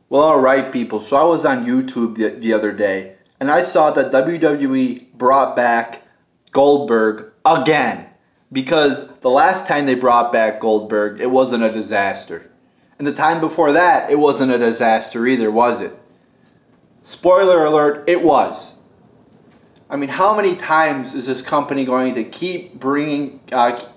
Well, alright people, so I was on YouTube the other day, and I saw that WWE brought back Goldberg again. Because the last time they brought back Goldberg, it wasn't a disaster. And the time before that, it wasn't a disaster either, was it? Spoiler alert, it was. I mean, how many times is this company going to keep bringing back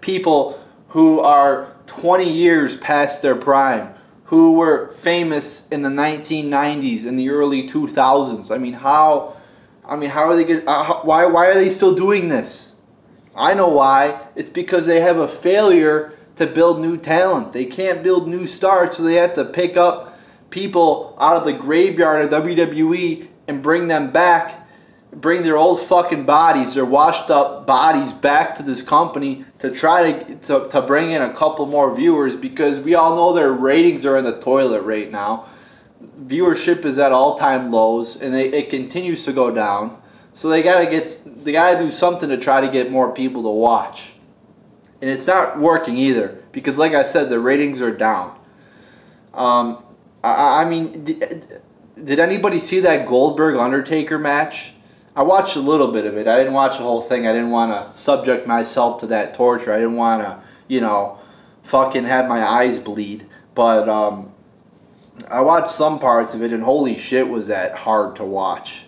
people who are 20 years past their prime, who were famous in the 1990s and the early 2000s? How are they why are they still doing this? I know why. It's because they have a failure to build new talent. They can't build new stars, so they have to pick up people out of the graveyard of WWE and bring them back, bring their old fucking bodies, their washed up bodies back to this company to try to bring in a couple more viewers, because we all know their ratings are in the toilet right now. Viewership is at all-time lows, and it continues to go down. So they gotta do something to try to get more people to watch. And it's not working either, because like I said, the ratings are down. Did anybody see that Goldberg-Undertaker match? I watched a little bit of it. I didn't watch the whole thing. I didn't want to subject myself to that torture. I didn't want to, fucking have my eyes bleed. But I watched some parts of it, and holy shit was that hard to watch.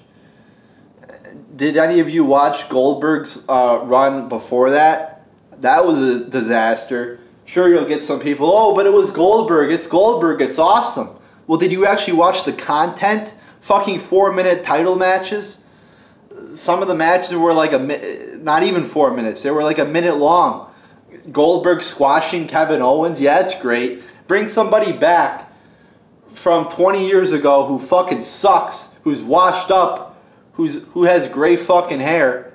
Did any of you watch Goldberg's run before that? That was a disaster. Sure, you'll get some people, oh, but it was Goldberg. It's Goldberg. It's awesome. Well, did you actually watch the content? Fucking 4-minute title matches? Some of the matches were like not even 4 minutes. They were like a minute long. Goldberg squashing Kevin Owens. Yeah, it's great. Bring somebody back from 20 years ago who fucking sucks, who's washed up, who has gray fucking hair.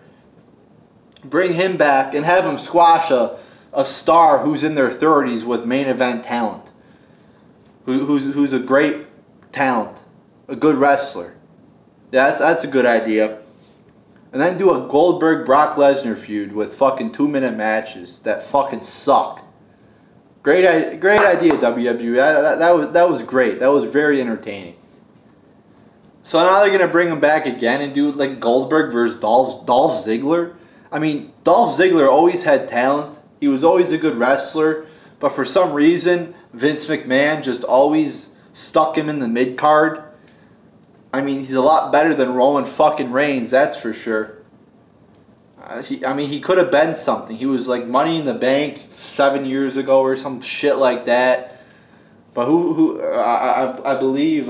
Bring him back and have him squash a star who's in their 30s with main event talent. Who's a great talent. A good wrestler. Yeah, that's a good idea. And then do a Goldberg-Brock Lesnar feud with fucking 2-minute matches that fucking suck. Great idea, WWE. That was great. That was very entertaining. So now they're gonna bring him back again and do like Goldberg versus Dolph Ziggler. I mean, Dolph Ziggler always had talent. He was always a good wrestler, but for some reason, Vince McMahon just always stuck him in the mid card. I mean, he's a lot better than Roman fucking Reigns, that's for sure. He could have been something. He was like Money in the Bank 7 years ago or some shit like that. But I believe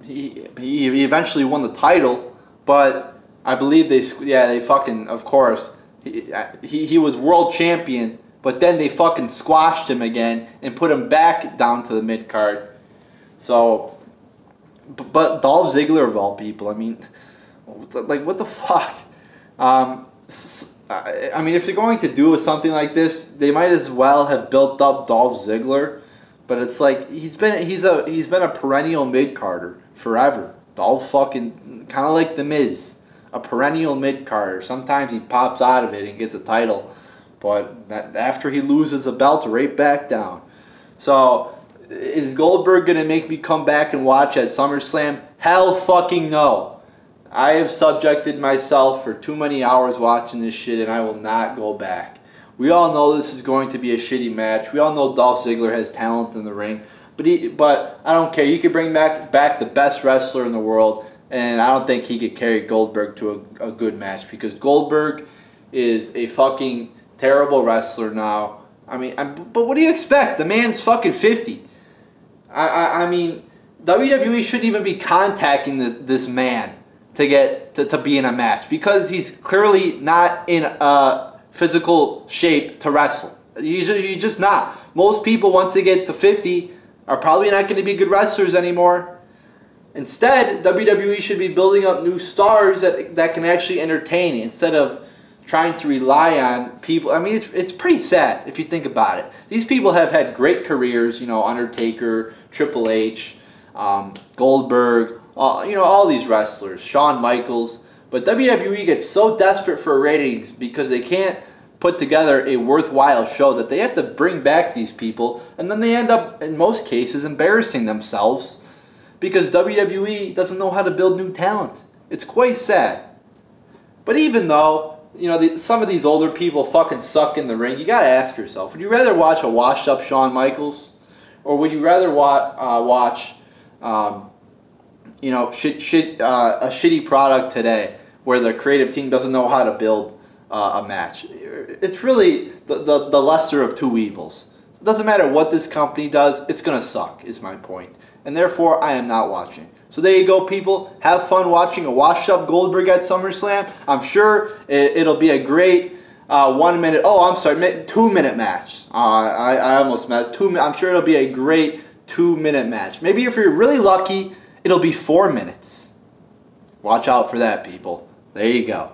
he eventually won the title, but I believe they fucking, of course, he was world champion, but then they fucking squashed him again and put him back down to the mid card. So, but Dolph Ziggler of all people, I mean, like, what the fuck? If they're going to do something like this, they might as well have built up Dolph Ziggler. But it's like he's been a perennial mid-carder forever. Dolph fucking kind of like The Miz, a perennial mid-carder. Sometimes he pops out of it and gets a title, but after he loses the belt, right back down. So is Goldberg gonna make me come back and watch at SummerSlam? Hell fucking no. I have subjected myself for too many hours watching this shit, and I will not go back. We all know this is going to be a shitty match. We all know Dolph Ziggler has talent in the ring. But I don't care. You could bring back the best wrestler in the world, and I don't think he could carry Goldberg to a good match, because Goldberg is a fucking terrible wrestler now. But what do you expect? The man's fucking 50. WWE shouldn't even be contacting this man to be in a match, because he's clearly not in physical shape to wrestle. You're just not. Most people, once they get to 50, are probably not going to be good wrestlers anymore. Instead, WWE should be building up new stars that can actually entertain, instead of trying to rely on people. I mean, it's pretty sad if you think about it. These people have had great careers, Undertaker, Triple H, Goldberg, all these wrestlers, Shawn Michaels. But WWE gets so desperate for ratings because they can't put together a worthwhile show that they have to bring back these people, and then they end up, in most cases, embarrassing themselves because WWE doesn't know how to build new talent. It's quite sad. But even though, you know, some of these older people fucking suck in the ring, you gotta ask yourself, would you rather watch a washed-up Shawn Michaels, or would you rather watch you know, a shitty product today where the creative team doesn't know how to build a match? It's really the lesser of two evils. It doesn't matter what this company does, it's going to suck, is my point. And therefore, I am not watching. So there you go, people. Have fun watching a washed-up Goldberg at SummerSlam. I'm sure it'll be a great 1 minute, 2-minute match. I almost messed. I'm sure it'll be a great 2-minute match. Maybe if you're really lucky, it'll be 4 minutes. Watch out for that, people. There you go.